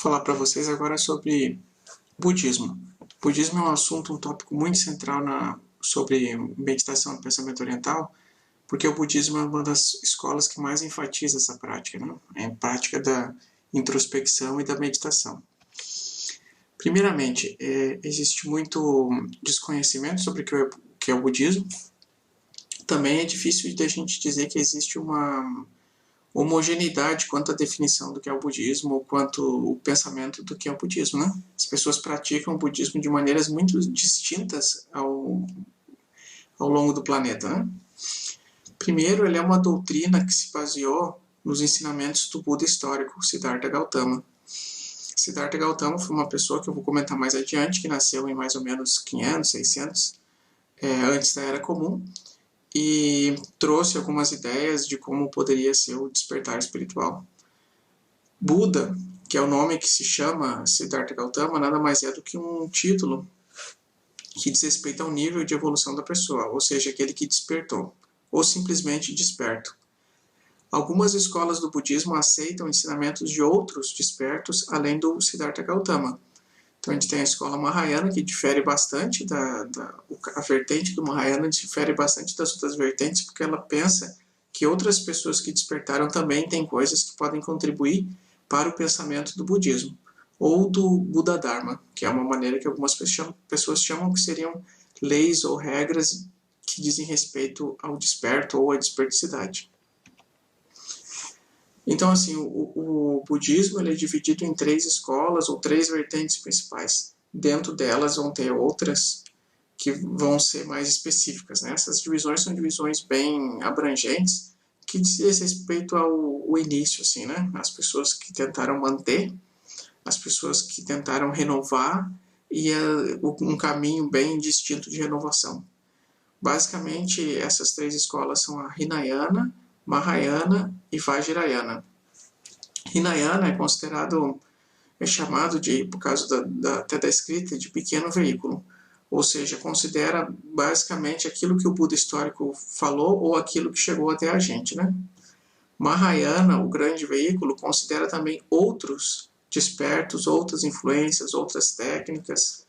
falar para vocês agora sobre budismo. Budismo é um assunto, um tópico muito central sobre meditação e pensamento oriental, porque o budismo é uma das escolas que mais enfatiza essa prática, né? É a prática da introspecção e da meditação. Primeiramente, existe muito desconhecimento sobre o que é o budismo. Também é difícil de a gente dizer que existe uma homogeneidade quanto à definição do que é o budismo ou quanto o pensamento do que é o budismo, né? As pessoas praticam o budismo de maneiras muito distintas ao longo do planeta, né? Primeiro, ele é uma doutrina que se baseou nos ensinamentos do Buda histórico, Siddhartha Gautama. Siddhartha Gautama foi uma pessoa que eu vou comentar mais adiante, que nasceu em mais ou menos 500, 600, antes da Era Comum, e trouxe algumas ideias de como poderia ser o despertar espiritual. Buda, que é o nome que se chama Siddhartha Gautama, nada mais é do que um título que diz respeito ao nível de evolução da pessoa, ou seja, aquele que despertou, ou simplesmente desperto. Algumas escolas do budismo aceitam ensinamentos de outros despertos, além do Siddhartha Gautama. Então a gente tem a escola Mahayana, que difere bastante, a vertente do Mahayana difere bastante das outras vertentes, porque ela pensa que outras pessoas que despertaram também têm coisas que podem contribuir para o pensamento do budismo, ou do Buda Dharma, que é uma maneira que algumas pessoas chamam que seriam leis ou regras que dizem respeito ao desperto ou à desperticidade. Então, assim, o budismo ele é dividido em 3 escolas ou 3 vertentes principais. Dentro delas vão ter outras que vão ser mais específicas, né? Essas divisões são divisões bem abrangentes, que diz respeito ao início, assim, né? As pessoas que tentaram manter, as pessoas que tentaram renovar e um caminho bem distinto de renovação. Basicamente, essas 3 escolas são a Hinayana, Mahayana e Vajrayana. Hinayana é chamado de, por causa até da escrita, de pequeno veículo, ou seja, considera basicamente aquilo que o Buda histórico falou ou aquilo que chegou até a gente, né? Mahayana, o grande veículo, considera também outros despertos, outras influências, outras técnicas,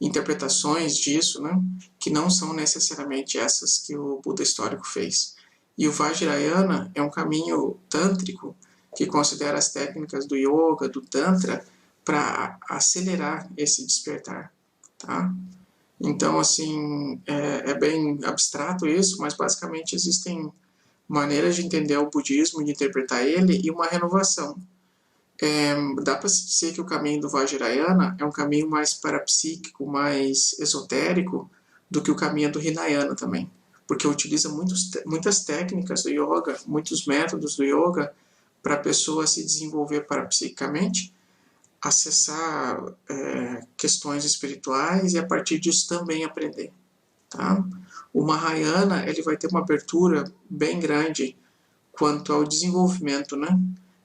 interpretações disso, né? Que não são necessariamente essas que o Buda histórico fez. E o Vajrayana é um caminho tântrico que considera as técnicas do yoga, do tantra, para acelerar esse despertar, tá? Então, assim, é bem abstrato isso, mas basicamente existem maneiras de entender o budismo, de interpretar ele, e uma renovação. Dá para se dizer que o caminho do Vajrayana é um caminho mais parapsíquico, mais esotérico, do que o caminho do Hinayana também, porque utiliza muitas técnicas do yoga, muitos métodos do yoga, para a pessoa se desenvolver parapsiquicamente, acessar questões espirituais e a partir disso também aprender. Tá? O Mahayana ele vai ter uma abertura bem grande quanto ao desenvolvimento, né,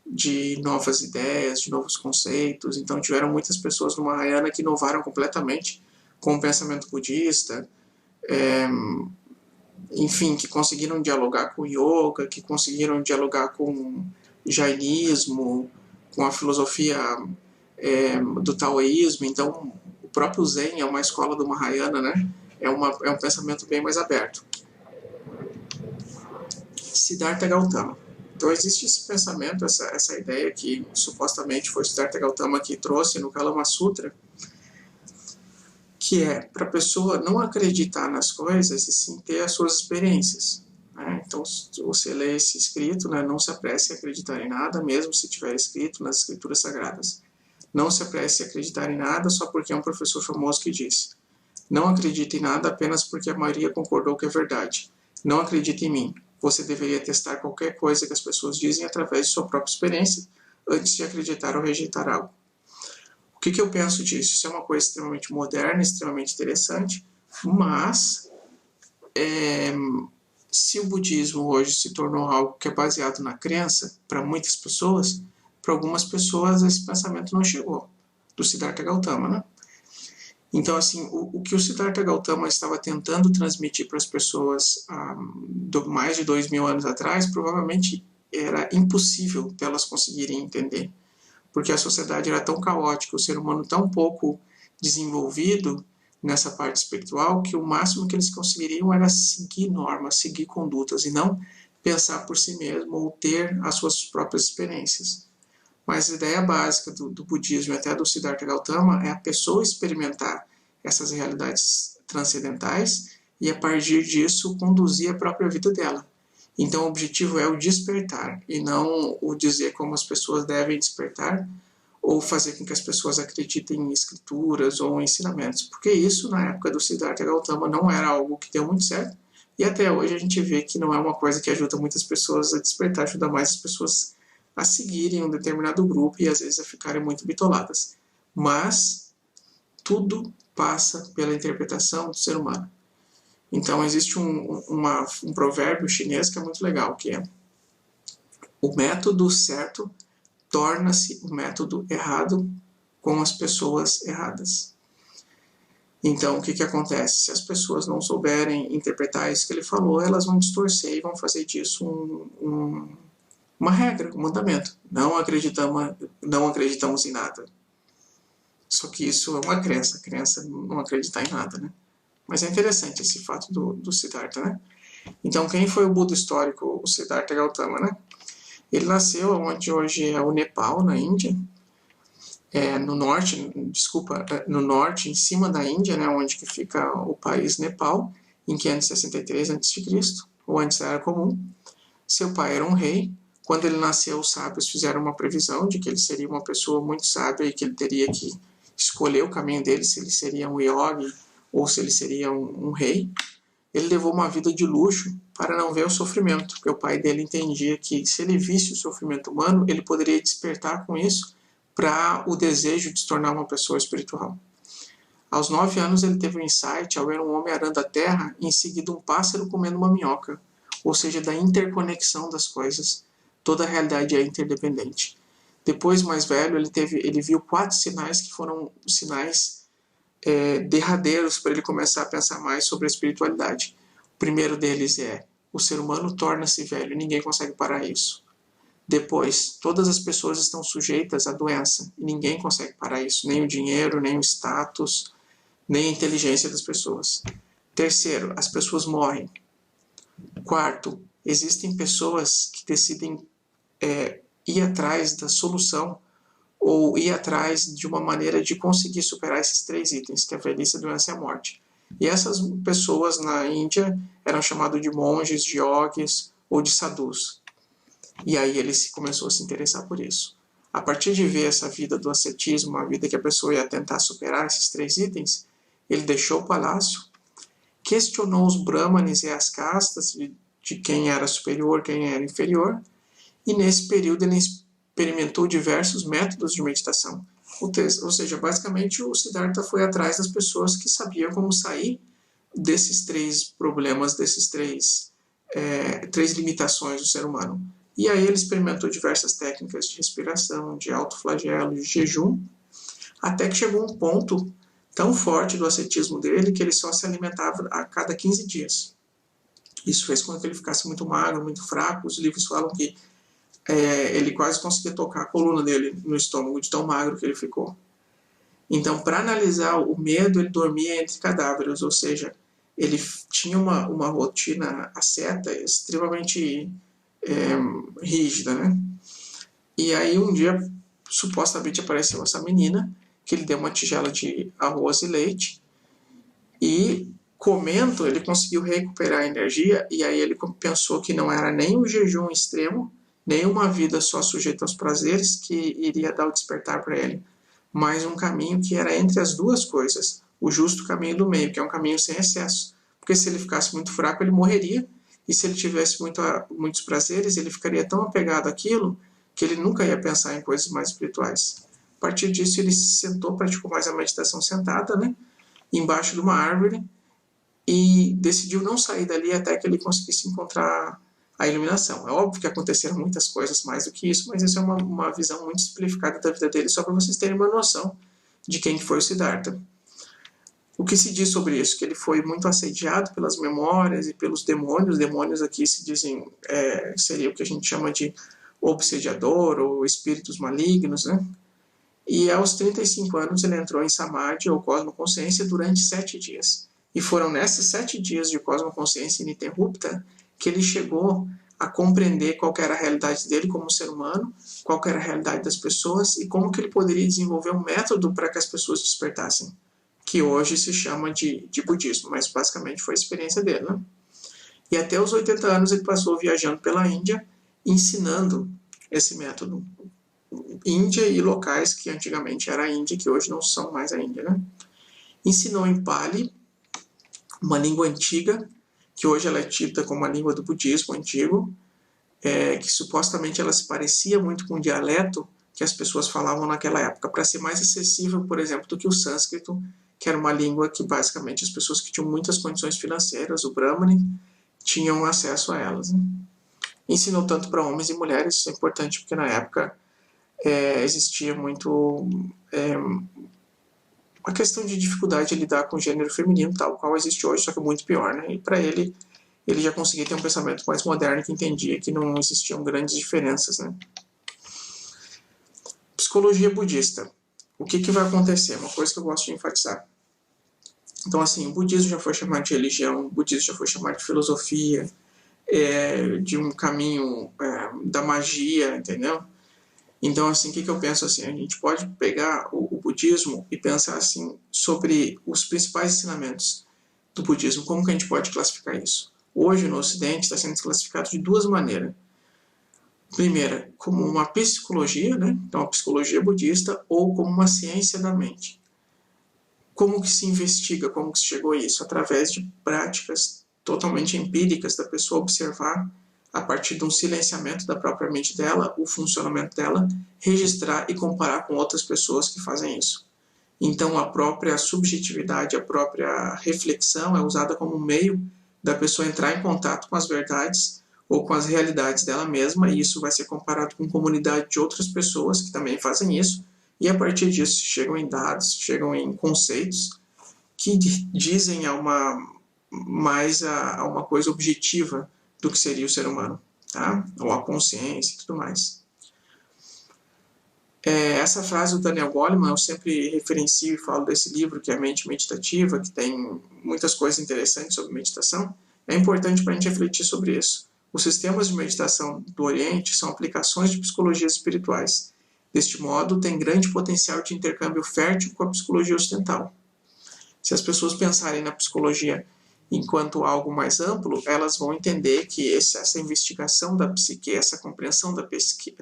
de novas ideias, de novos conceitos. Então tiveram muitas pessoas no Mahayana que inovaram completamente com o pensamento budista, enfim, que conseguiram dialogar com o yoga, que conseguiram dialogar com o jainismo, com a filosofia do taoísmo. Então, o próprio Zen é uma escola do Mahayana, né? É um pensamento bem mais aberto. Siddhartha Gautama. Então, existe esse pensamento, essa ideia que supostamente foi Siddhartha Gautama que trouxe no Kalama Sutra, que é para a pessoa não acreditar nas coisas e sim ter as suas experiências. Né? Então, se você lê esse escrito, né, não se apresse a acreditar em nada, mesmo se tiver escrito nas escrituras sagradas. Não se apresse a acreditar em nada só porque é um professor famoso que disse. Não acredite em nada apenas porque a maioria concordou que é verdade. Não acredite em mim. Você deveria testar qualquer coisa que as pessoas dizem através de sua própria experiência antes de acreditar ou rejeitar algo. O que eu penso disso? Isso é uma coisa extremamente moderna, extremamente interessante, mas se o budismo hoje se tornou algo que é baseado na crença, para muitas pessoas, para algumas pessoas esse pensamento não chegou, do Siddhartha Gautama, né? Então, assim, o que o Siddhartha Gautama estava tentando transmitir para as pessoas mais de 2000 anos atrás, provavelmente era impossível delas conseguirem entender, porque a sociedade era tão caótica, o ser humano tão pouco desenvolvido nessa parte espiritual, que o máximo que eles conseguiriam era seguir normas, seguir condutas, e não pensar por si mesmo ou ter as suas próprias experiências. Mas a ideia básica do budismo e até do Siddhartha Gautama é a pessoa experimentar essas realidades transcendentais e, a partir disso, conduzir a própria vida dela. Então, o objetivo é o despertar e não o dizer como as pessoas devem despertar ou fazer com que as pessoas acreditem em escrituras ou em ensinamentos, porque isso, na época do Siddhartha Gautama, não era algo que deu muito certo, e até hoje a gente vê que não é uma coisa que ajuda muitas pessoas a despertar, ajuda mais as pessoas a seguirem um determinado grupo e às vezes a ficarem muito bitoladas. Mas tudo passa pela interpretação do ser humano. Então existe um provérbio chinês que é muito legal, que é: o método certo torna-se o método errado com as pessoas erradas. Então, o que acontece? Se as pessoas não souberem interpretar isso que ele falou, elas vão distorcer e vão fazer disso uma regra, um mandamento. Não acreditamos em nada. Só que isso é uma crença não acreditar em nada, né? Mas é interessante esse fato do Siddhartha, né? Então, quem foi o Buda histórico? O Siddhartha Gautama, né? Ele nasceu onde hoje é o Nepal, na Índia, no norte, em cima da Índia, né, onde que fica o país Nepal, em 563 a.C., ou antes era comum. Seu pai era um rei. Quando ele nasceu, os sábios fizeram uma previsão de que ele seria uma pessoa muito sábia e que ele teria que escolher o caminho dele, se ele seria um yogi ou se ele seria um rei. Ele levou uma vida de luxo para não ver o sofrimento, porque o pai dele entendia que se ele visse o sofrimento humano, ele poderia despertar com isso para o desejo de se tornar uma pessoa espiritual. Aos 9 anos ele teve um insight ao ver um homem arando a terra e em seguida um pássaro comendo uma minhoca, ou seja, da interconexão das coisas. Toda a realidade é interdependente. Depois, mais velho, ele viu 4 sinais que foram sinais derradeiros para ele começar a pensar mais sobre a espiritualidade. O primeiro deles é: o ser humano torna-se velho, ninguém consegue parar isso. Depois, todas as pessoas estão sujeitas à doença e ninguém consegue parar isso, nem o dinheiro, nem o status, nem a inteligência das pessoas. Terceiro, as pessoas morrem. Quarto, existem pessoas que decidem ir atrás da solução ou ir atrás de uma maneira de conseguir superar esses 3 itens, que é a velhice, a doença e a morte. E essas pessoas na Índia eram chamadas de monges, de yogis ou de sadhus. E aí ele começou a se interessar por isso. A partir de ver essa vida do ascetismo, uma vida que a pessoa ia tentar superar esses 3 itens, ele deixou o palácio, questionou os brahmanes e as castas de quem era superior, quem era inferior, e nesse período ele experimentou diversos métodos de meditação. Ou seja, basicamente o Siddhartha foi atrás das pessoas que sabiam como sair desses 3 problemas, desses 3 limitações do ser humano. E aí ele experimentou diversas técnicas de respiração, de autoflagelo, de jejum, até que chegou um ponto tão forte do ascetismo dele que ele só se alimentava a cada 15 dias. Isso fez com que ele ficasse muito magro, muito fraco. Os livros falam que ele quase conseguia tocar a coluna dele no estômago, de tão magro que ele ficou. Então, para analisar o medo, ele dormia entre cadáveres, ou seja, ele tinha uma rotina asceta extremamente rígida, né? E aí um dia, supostamente, apareceu essa menina, que ele deu uma tigela de arroz e leite, e comendo, ele conseguiu recuperar a energia, e aí ele pensou que não era nem o jejum extremo, nem uma vida só sujeita aos prazeres que iria dar o despertar para ele, mas um caminho que era entre as duas coisas, o justo caminho do meio, que é um caminho sem excesso, porque se ele ficasse muito fraco, ele morreria, e se ele tivesse muitos prazeres, ele ficaria tão apegado àquilo que ele nunca ia pensar em coisas mais espirituais. A partir disso, ele se sentou, praticou mais a meditação sentada, né, embaixo de uma árvore, e decidiu não sair dali até que ele conseguisse encontrar a iluminação. É óbvio que aconteceram muitas coisas mais do que isso, mas essa é uma visão muito simplificada da vida dele, só para vocês terem uma noção de quem foi o Siddhartha. O que se diz sobre isso? Que ele foi muito assediado pelas memórias e pelos demônios. Demônios aqui se dizem, seria o que a gente chama de obsediador ou espíritos malignos, né? E aos 35 anos ele entrou em Samadhi, ou cosmoconsciência, durante 7 dias. E foram nesses 7 dias de cosmoconsciência ininterrupta que ele chegou a compreender qual era a realidade dele como ser humano, qual era a realidade das pessoas e como que ele poderia desenvolver um método para que as pessoas despertassem, que hoje se chama de budismo, mas basicamente foi a experiência dele, né? E até os 80 anos ele passou viajando pela Índia, ensinando esse método. Índia e locais que antigamente era a Índia, que hoje não são mais a Índia, né? Ensinou em Pali, uma língua antiga, que hoje ela é tida como a língua do budismo antigo, que supostamente ela se parecia muito com o dialeto que as pessoas falavam naquela época, para ser mais acessível, por exemplo, do que o sânscrito, que era uma língua que basicamente as pessoas que tinham muitas condições financeiras, o Brahmani, tinham acesso a elas, né? Ensinou tanto para homens e mulheres, isso é importante porque na época existia muito a questão de dificuldade de lidar com o gênero feminino, tal qual existe hoje, só que muito pior, né? E para ele já conseguia ter um pensamento mais moderno que entendia que não existiam grandes diferenças, né? Psicologia budista. O que vai acontecer? Uma coisa que eu gosto de enfatizar. Então, assim, o budismo já foi chamado de religião, o budismo já foi chamado de filosofia, de um caminho da magia, entendeu? Então, assim, o que eu penso assim? A gente pode pegar o budismo e pensar assim sobre os principais ensinamentos do budismo. Como que a gente pode classificar isso? Hoje, no Ocidente, está sendo classificado de duas maneiras. Primeira, como uma psicologia, né? Então, a psicologia budista, ou como uma ciência da mente. Como que se investiga, como que se chegou a isso? Através de práticas totalmente empíricas da pessoa observar a partir de um silenciamento da própria mente dela, o funcionamento dela, registrar e comparar com outras pessoas que fazem isso. Então, a própria subjetividade, a própria reflexão é usada como meio da pessoa entrar em contato com as verdades ou com as realidades dela mesma, e isso vai ser comparado com comunidade de outras pessoas que também fazem isso, e a partir disso chegam em dados, chegam em conceitos que dizem mais a uma coisa objetiva do que seria o ser humano, tá? Ou a consciência e tudo mais. Essa frase do Daniel Goleman, eu sempre referencio e falo desse livro, que é a Mente Meditativa, que tem muitas coisas interessantes sobre meditação. É importante para a gente refletir sobre isso. Os sistemas de meditação do Oriente são aplicações de psicologias espirituais. Deste modo, tem grande potencial de intercâmbio fértil com a psicologia ocidental. Se as pessoas pensarem na psicologia enquanto algo mais amplo, elas vão entender que essa investigação da psique, essa compreensão da psique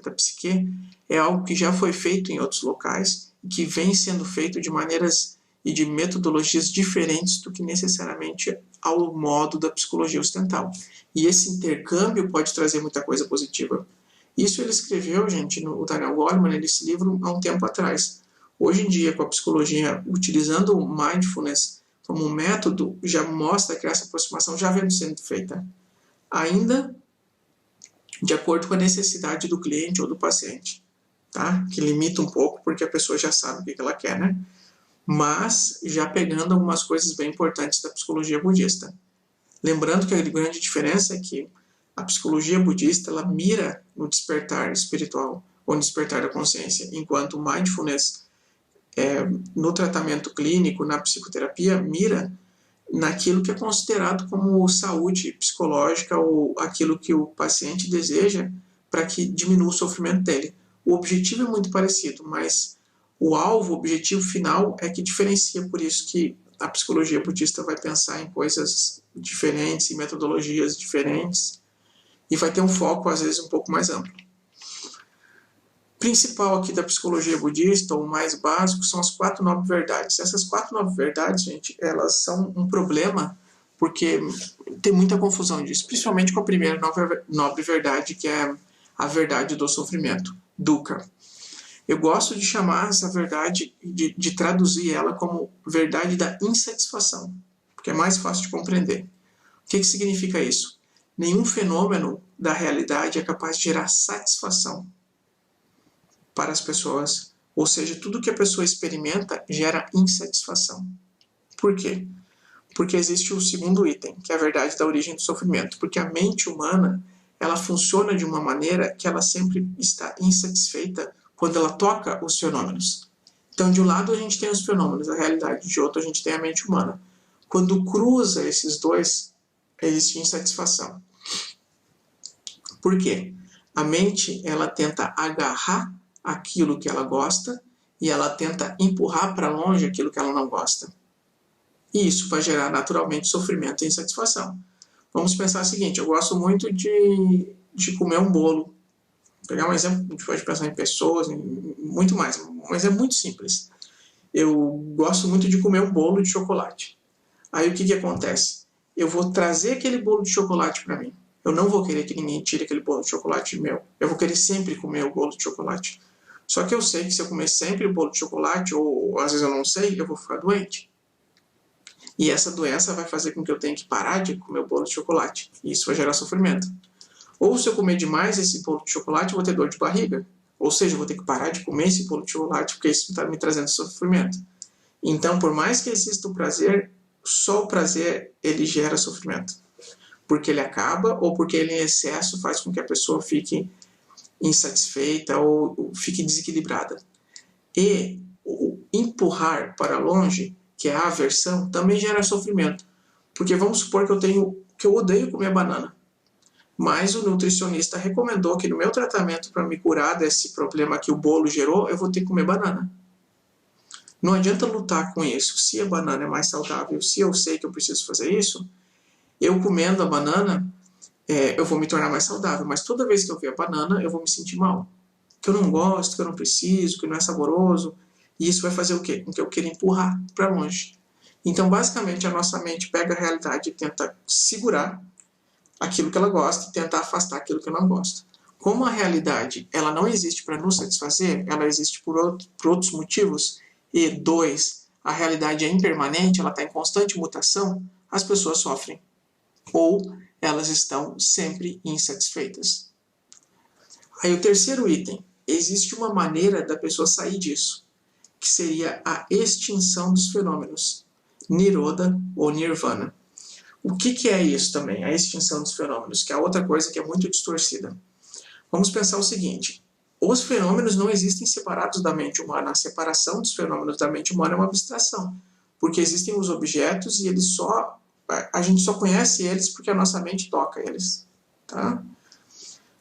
é algo que já foi feito em outros locais e que vem sendo feito de maneiras e de metodologias diferentes do que necessariamente ao modo da psicologia ocidental. E esse intercâmbio pode trazer muita coisa positiva. Isso ele escreveu, gente, o Daniel Goleman, nesse livro há um tempo atrás. Hoje em dia, com a psicologia utilizando o mindfulness como um método, já mostra que essa aproximação já vem sendo feita. Ainda de acordo com a necessidade do cliente ou do paciente, tá? Que limita um pouco, porque a pessoa já sabe o que ela quer, né? Mas já pegando algumas coisas bem importantes da psicologia budista. Lembrando que a grande diferença é que a psicologia budista ela mira no despertar espiritual ou no despertar da consciência, enquanto o mindfulness no tratamento clínico, na psicoterapia, mira naquilo que é considerado como saúde psicológica ou aquilo que o paciente deseja para que diminua o sofrimento dele. O objetivo é muito parecido, mas o alvo, o objetivo final é que diferencia, por isso que a psicologia budista vai pensar em coisas diferentes, em metodologias diferentes, e vai ter um foco, às vezes, um pouco mais amplo. O principal aqui da psicologia budista, ou o mais básico, são as 4 nobres verdades. Essas 4 nobres verdades, gente, elas são um problema, porque tem muita confusão disso, principalmente com a primeira nobre verdade, que é a verdade do sofrimento, dukkha. Eu gosto de chamar essa verdade, de traduzir ela como verdade da insatisfação, porque é mais fácil de compreender. O que significa isso? Nenhum fenômeno da realidade é capaz de gerar satisfação para as pessoas, ou seja, tudo que a pessoa experimenta gera insatisfação. Por quê? Porque existe o segundo item, que é a verdade da origem do sofrimento, porque a mente humana, ela funciona de uma maneira que ela sempre está insatisfeita quando ela toca os fenômenos. Então, de um lado a gente tem os fenômenos, a realidade, de outro a gente tem a mente humana. Quando cruza esses dois, existe insatisfação. Por quê? A mente, ela tenta agarrar aquilo que ela gosta e ela tenta empurrar para longe aquilo que ela não gosta. E isso vai gerar naturalmente sofrimento e insatisfação. Vamos pensar o seguinte, eu gosto muito de comer um bolo. Vou pegar um exemplo, a gente pode pensar em pessoas, em muito mais, mas é muito simples. Eu gosto muito de comer um bolo de chocolate. Aí o que acontece? Eu vou trazer aquele bolo de chocolate para mim. Eu não vou querer que ninguém tire aquele bolo de chocolate meu. Eu vou querer sempre comer o bolo de chocolate. Só que eu sei que se eu comer sempre o bolo de chocolate, ou às vezes eu não sei, eu vou ficar doente. E essa doença vai fazer com que eu tenha que parar de comer o bolo de chocolate. E isso vai gerar sofrimento. Ou se eu comer demais esse bolo de chocolate, eu vou ter dor de barriga. Ou seja, eu vou ter que parar de comer esse bolo de chocolate, porque isso está me trazendo sofrimento. Então, por mais que exista o prazer, só o prazer ele gera sofrimento. Porque ele acaba ou porque ele em excesso faz com que a pessoa fique insatisfeita ou fique desequilibrada. E o empurrar para longe, que é a aversão, também gera sofrimento. Porque vamos supor que eu odeio comer banana. Mas o nutricionista recomendou que no meu tratamento para me curar desse problema que o bolo gerou, eu vou ter que comer banana. Não adianta lutar com isso. Se a banana é mais saudável, se eu sei que eu preciso fazer isso, eu comendo a banana, eu vou me tornar mais saudável. Mas toda vez que eu ver a banana, eu vou me sentir mal. Que eu não gosto, que eu não preciso, que não é saboroso. E isso vai fazer o quê? Com que eu queira empurrar para longe. Então, basicamente, a nossa mente pega a realidade e tenta segurar aquilo que ela gosta e tentar afastar aquilo que ela não gosta. Como a realidade ela não existe para nos satisfazer, ela existe por outros motivos, e dois, a realidade é impermanente, ela está em constante mutação, as pessoas sofrem. Ou elas estão sempre insatisfeitas. Aí o terceiro item, existe uma maneira da pessoa sair disso, que seria a extinção dos fenômenos, Nirodha ou Nirvana. O que é isso também, a extinção dos fenômenos, que é outra coisa que é muito distorcida. Vamos pensar o seguinte, os fenômenos não existem separados da mente humana, a separação dos fenômenos da mente humana é uma abstração, porque existem os objetos e a gente só conhece eles porque a nossa mente toca eles. Tá?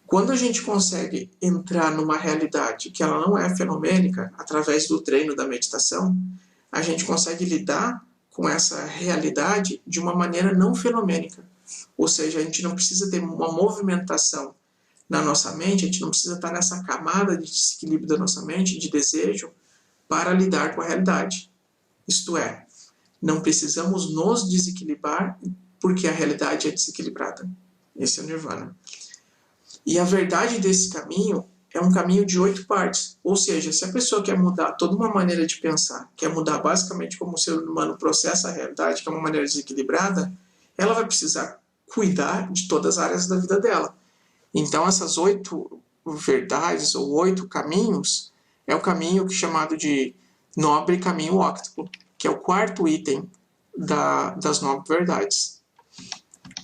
Quando a gente consegue entrar numa realidade que ela não é fenomênica, através do treino da meditação, a gente consegue lidar com essa realidade de uma maneira não fenomênica. Ou seja, a gente não precisa ter uma movimentação na nossa mente, a gente não precisa estar nessa camada de desequilíbrio da nossa mente, de desejo, para lidar com a realidade. Isto é, não precisamos nos desequilibrar porque a realidade é desequilibrada. Esse é o Nirvana. E a verdade desse caminho é um caminho de 8 partes. Ou seja, se a pessoa quer mudar toda uma maneira de pensar, quer mudar basicamente como o ser humano processa a realidade, que é uma maneira desequilibrada, ela vai precisar cuidar de todas as áreas da vida dela. Então, essas 8 verdades ou 8 caminhos é o caminho chamado de nobre caminho óctuplo, que é o quarto item das 9 verdades.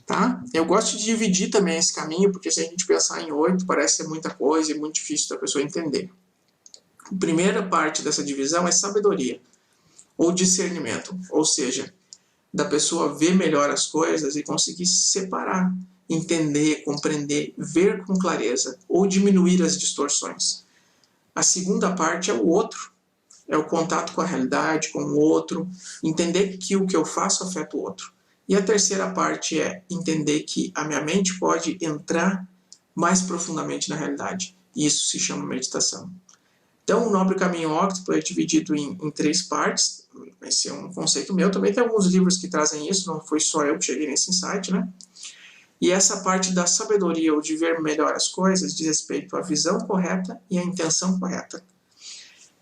Tá? Eu gosto de dividir também esse caminho, porque se a gente pensar em 8, parece ser muita coisa e muito difícil da pessoa entender. A primeira parte dessa divisão é sabedoria, ou discernimento, ou seja, da pessoa ver melhor as coisas e conseguir separar, entender, compreender, ver com clareza, ou diminuir as distorções. A segunda parte é o outro, é o contato com a realidade, com o outro, entender que o que eu faço afeta o outro. E a terceira parte é entender que a minha mente pode entrar mais profundamente na realidade. E isso se chama meditação. Então, o nobre caminho óctuplo é dividido em 3 partes. Esse é um conceito meu. Também tem alguns livros que trazem isso, não foi só eu que cheguei nesse insight, né? E essa parte da sabedoria, ou de ver melhor as coisas, diz respeito à visão correta e à intenção correta.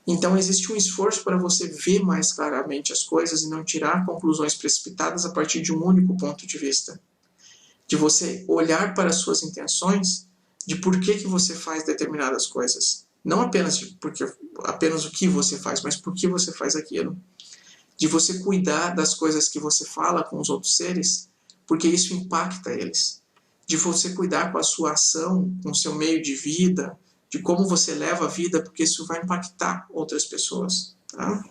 Então, existe um esforço para você ver mais claramente as coisas e não tirar conclusões precipitadas a partir de um único ponto de vista. De você olhar para as suas intenções, de por que você faz determinadas coisas. Não apenas apenas o que você faz, mas por que você faz aquilo. De você cuidar das coisas que você fala com os outros seres, porque isso impacta eles. De você cuidar com a sua ação, com o seu meio de vida, de como você leva a vida, porque isso vai impactar outras pessoas. Tá?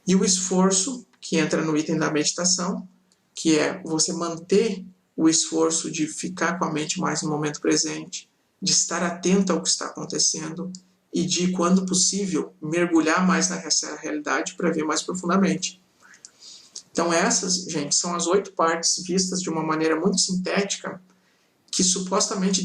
E o esforço, que entra no item da meditação, que é você manter o esforço de ficar com a mente mais no momento presente, de estar atento ao que está acontecendo e de, quando possível, mergulhar mais nessa realidade para ver mais profundamente. Então essas, gente, são as 8 partes vistas de uma maneira muito sintética que supostamente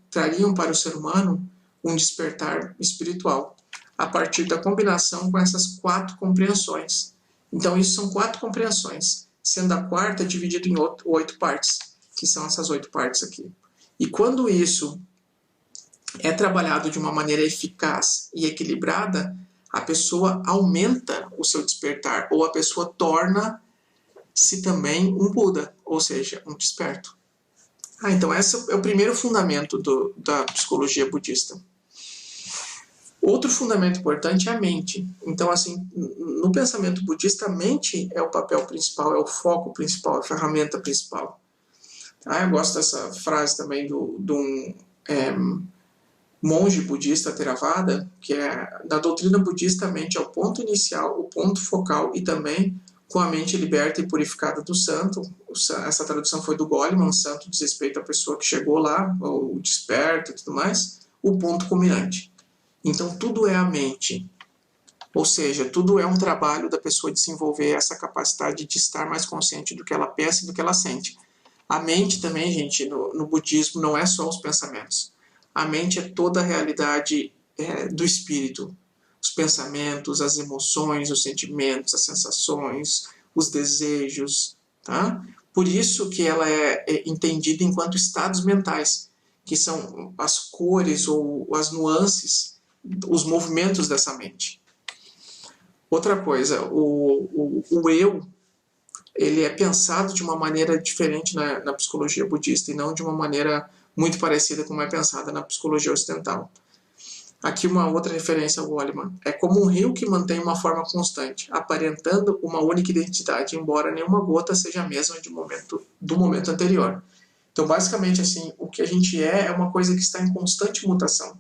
trariam para o ser humano um despertar espiritual, a partir da combinação com essas 4 compreensões. Então isso são 4 compreensões, sendo a quarta dividida em 8 partes, que são essas 8 partes aqui. E quando isso é trabalhado de uma maneira eficaz e equilibrada, a pessoa aumenta o seu despertar, ou a pessoa torna-se também um Buda, ou seja, um desperto. Então esse é o primeiro fundamento da psicologia budista. Outro fundamento importante é a mente. Então, assim, no pensamento budista, a mente é o papel principal, é o foco principal, a ferramenta principal. Eu gosto dessa frase também de um monge budista Theravada, que é: da doutrina budista, a mente é o ponto inicial, o ponto focal, e também, com a mente liberta e purificada do santo. Essa tradução foi do Goleman. Santo diz respeito à pessoa que chegou lá, o desperto e tudo mais, o ponto culminante. Então tudo é a mente, ou seja, tudo é um trabalho da pessoa desenvolver essa capacidade de estar mais consciente do que ela pensa e do que ela sente. A mente também, gente, no budismo, não é só os pensamentos. A mente é toda a realidade do espírito. Os pensamentos, as emoções, os sentimentos, as sensações, os desejos. Tá? Por isso que ela é entendida enquanto estados mentais, que são as cores ou as nuances, os movimentos dessa mente. Outra coisa, o eu, ele é pensado de uma maneira diferente na psicologia budista e não de uma maneira muito parecida como é pensada na psicologia ocidental. Aqui uma outra referência ao Goleman. É como um rio que mantém uma forma constante, aparentando uma única identidade, embora nenhuma gota seja a mesma do momento anterior. Então, basicamente, assim, o que a gente é uma coisa que está em constante mutação.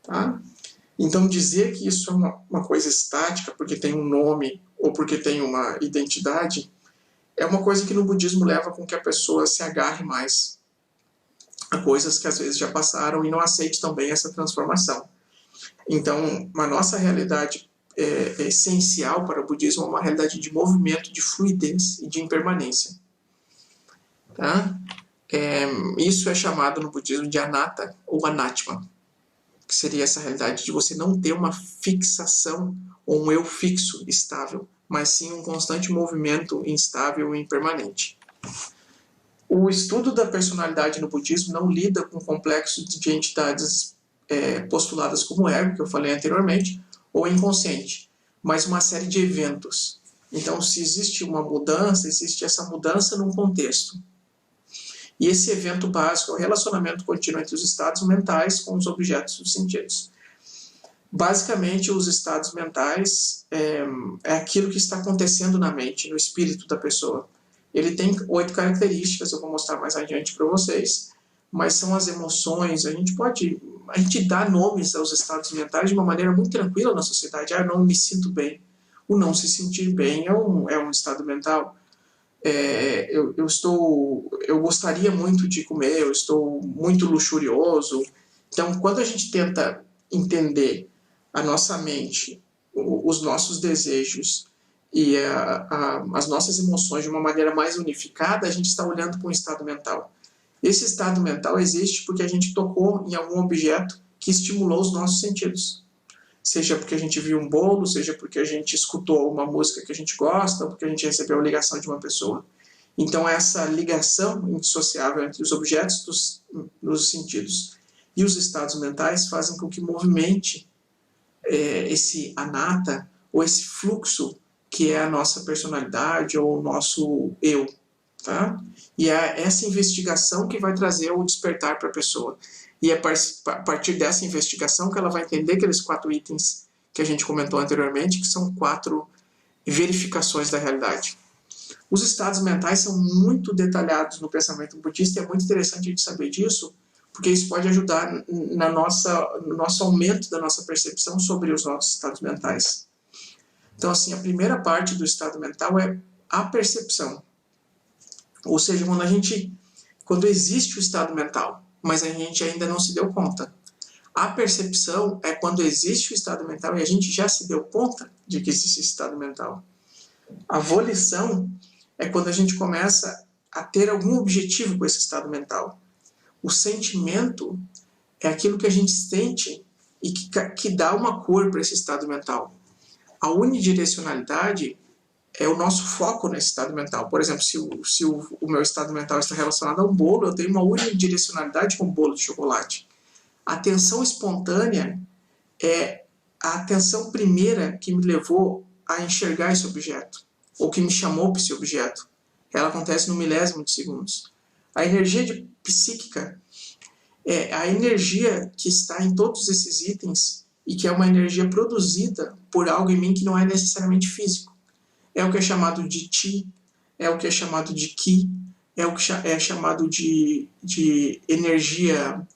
Tá? Então, dizer que isso é uma coisa estática, porque tem um nome ou porque tem uma identidade, é uma coisa que no budismo leva com que a pessoa se agarre mais a coisas que às vezes já passaram e não aceite também essa transformação. Então, a nossa realidade essencial para o budismo é uma realidade de movimento, de fluidez e de impermanência. Tá? Isso é chamado no budismo de anatta ou anatma, que seria essa realidade de você não ter uma fixação ou um eu fixo, estável, mas sim um constante movimento instável e impermanente. O estudo da personalidade no budismo não lida com complexos de entidades postuladas como ego, que eu falei anteriormente, ou inconsciente, mas uma série de eventos. Então, se existe uma mudança, existe essa mudança num contexto. E esse evento básico é o relacionamento contínuo entre os estados mentais com os objetos dos sentidos. Basicamente, os estados mentais é aquilo que está acontecendo na mente, no espírito da pessoa. Ele tem 8 características, eu vou mostrar mais adiante para vocês, mas são as emoções. A gente dá nomes aos estados mentais de uma maneira muito tranquila na sociedade. Eu não me sinto bem. O não se sentir bem é um estado mental. Eu gostaria muito de comer, eu estou muito luxurioso. Então, quando a gente tenta entender a nossa mente, os nossos desejos e as nossas emoções de uma maneira mais unificada, a gente está olhando para um estado mental. Esse estado mental existe porque a gente tocou em algum objeto que estimulou os nossos sentidos. Seja porque a gente viu um bolo, seja porque a gente escutou uma música que a gente gosta, ou porque a gente recebeu a ligação de uma pessoa. Então, essa ligação indissociável entre os objetos dos sentidos e os estados mentais fazem com que movimente esse anatta, ou esse fluxo que é a nossa personalidade ou o nosso eu. Tá? E é essa investigação que vai trazer o despertar para a pessoa. E é a partir dessa investigação que ela vai entender aqueles 4 itens que a gente comentou anteriormente, que são 4 verificações da realidade. Os estados mentais são muito detalhados no pensamento budista e é muito interessante a gente saber disso, porque isso pode ajudar no nosso aumento da nossa percepção sobre os nossos estados mentais. Então, assim, a primeira parte do estado mental é a percepção. Ou seja, quando existe o estado mental, mas a gente ainda não se deu conta. A percepção é quando existe o estado mental e a gente já se deu conta de que existe esse estado mental. A volição é quando a gente começa a ter algum objetivo com esse estado mental. O sentimento é aquilo que a gente sente e que dá uma cor para esse estado mental. A unidirecionalidade é o nosso foco nesse estado mental. Por exemplo, se o meu estado mental está relacionado a um bolo, eu tenho uma unidirecionalidade com o bolo de chocolate. A atenção espontânea é a atenção primeira que me levou a enxergar esse objeto, ou que me chamou para esse objeto. Ela acontece no milésimo de segundos. A energia psíquica é a energia que está em todos esses itens e que é uma energia produzida por algo em mim que não é necessariamente físico. É o que é chamado de Ti, é o que é chamado de Ki, é o que é chamado de energia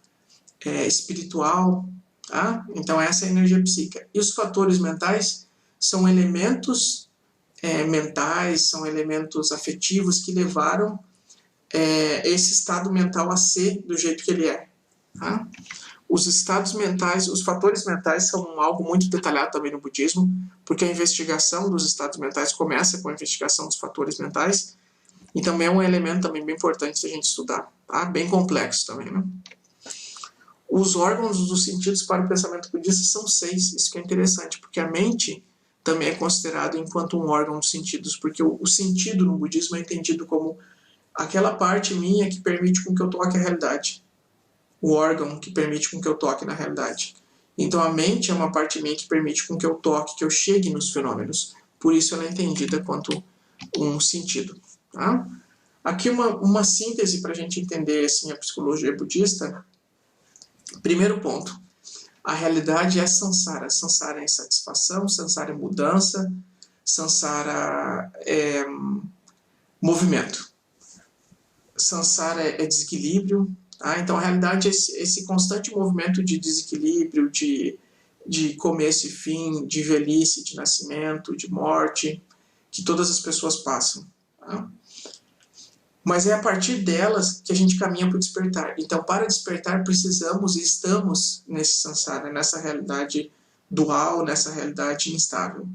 espiritual. Tá? Então essa é a energia psíquica. E os fatores mentais são elementos mentais, são elementos afetivos que levaram esse estado mental a ser do jeito que ele é. Tá? Os estados mentais, os fatores mentais são algo muito detalhado também no budismo, porque a investigação dos estados mentais começa com a investigação dos fatores mentais, e também é um elemento também bem importante da gente estudar, tá? Bem complexo também, né? Os órgãos dos sentidos para o pensamento budista são 6, isso que é interessante, porque a mente também é considerada enquanto um órgão dos sentidos, porque o sentido no budismo é entendido como aquela parte minha que permite com que eu toque a realidade. O órgão que permite com que eu toque na realidade. Então a mente é uma parte minha que permite com que eu toque, que eu chegue nos fenômenos. Por isso ela é entendida quanto um sentido. Tá? Aqui uma síntese para a gente entender assim, a psicologia budista. Primeiro ponto. A realidade é samsara. Samsara é insatisfação, samsara é mudança, samsara é movimento. Samsara é desequilíbrio. Tá? Então, a realidade é esse constante movimento de desequilíbrio, de começo e fim, de velhice, de nascimento, de morte, que todas as pessoas passam. Tá? Mas é a partir delas que a gente caminha para o despertar. Então, para despertar, precisamos e estamos nesse samsara, nessa realidade dual, nessa realidade instável.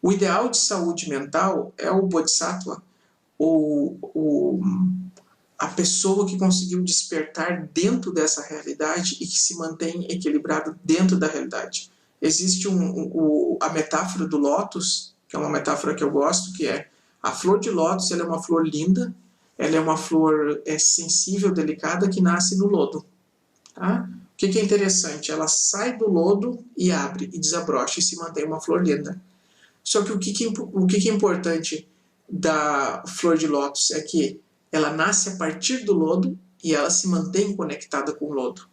O ideal de saúde mental é o bodhisattva, a pessoa que conseguiu despertar dentro dessa realidade e que se mantém equilibrado dentro da realidade. Existe a metáfora do lótus, que é uma metáfora que eu gosto, que é a flor de lótus, ela é uma flor linda, ela é uma flor sensível, delicada, que nasce no lodo. Tá? O que é interessante? Ela sai do lodo e abre, e desabrocha, e se mantém uma flor linda. Só que o que é importante da flor de lótus é que ela nasce a partir do lodo e ela se mantém conectada com o lodo.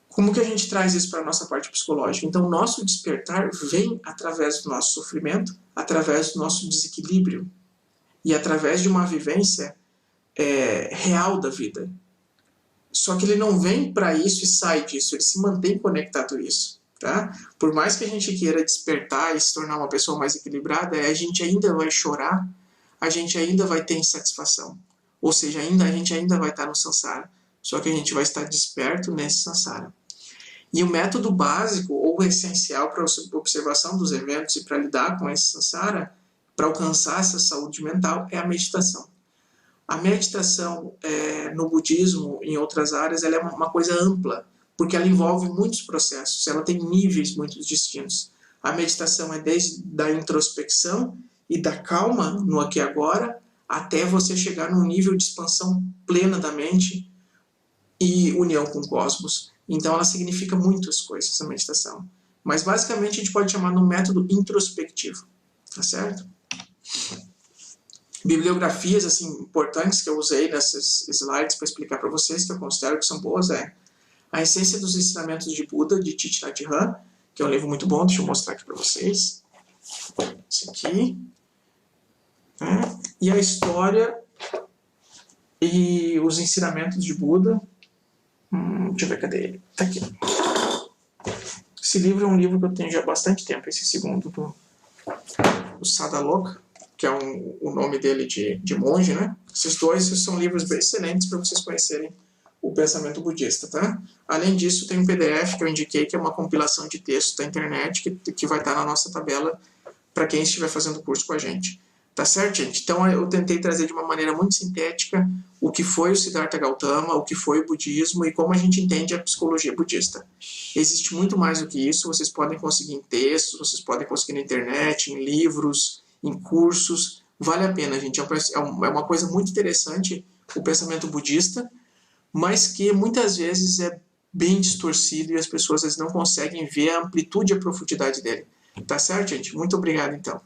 Como que a gente traz isso para a nossa parte psicológica? Então, o nosso despertar vem através do nosso sofrimento, através do nosso desequilíbrio e através de uma vivência real da vida. Só que ele não vem para isso e sai disso, ele se mantém conectado a isso. Tá? Por mais que a gente queira despertar e se tornar uma pessoa mais equilibrada, a gente ainda vai chorar, a gente ainda vai ter insatisfação. Ou seja, a gente ainda vai estar no samsara. Só que a gente vai estar desperto nesse samsara. E o método básico ou essencial para a observação dos eventos e para lidar com esse samsara, para alcançar essa saúde mental, é a meditação. A meditação no budismo, em outras áreas, ela é uma coisa ampla, porque ela envolve muitos processos, ela tem níveis muito distintos. A meditação é desde a introspecção e da calma no aqui e agora, até você chegar num nível de expansão plena da mente e união com o cosmos. Então ela significa muitas coisas, essa meditação. Mas basicamente a gente pode chamar de um método introspectivo, tá certo? Bibliografias assim, importantes que eu usei nessas slides para explicar para vocês, que eu considero que são boas, A Essência dos Ensinamentos de Buda, de Thich Nhat Hanh, que é um livro muito bom, deixa eu mostrar aqui para vocês. Esse aqui. E a História e os Ensinamentos de Buda, Deixa eu ver, cadê ele? Tá aqui. Esse livro é um livro que eu tenho já há bastante tempo, esse segundo do Sadaloka, que é o nome dele de monge, né? Esses dois são livros bem excelentes para vocês conhecerem o pensamento budista, tá? Além disso, tem um PDF que eu indiquei, que é uma compilação de textos da internet, que vai estar na nossa tabela para quem estiver fazendo o curso com a gente. Tá certo, gente? Então, eu tentei trazer de uma maneira muito sintética o que foi o Siddhartha Gautama, o que foi o budismo e como a gente entende a psicologia budista. Existe muito mais do que isso, vocês podem conseguir em textos, vocês podem conseguir na internet, em livros, em cursos. Vale a pena, gente. É uma coisa muito interessante o pensamento budista, mas que muitas vezes é bem distorcido e as pessoas às vezes não conseguem ver a amplitude e a profundidade dele. Tá certo, gente? Muito obrigado, então.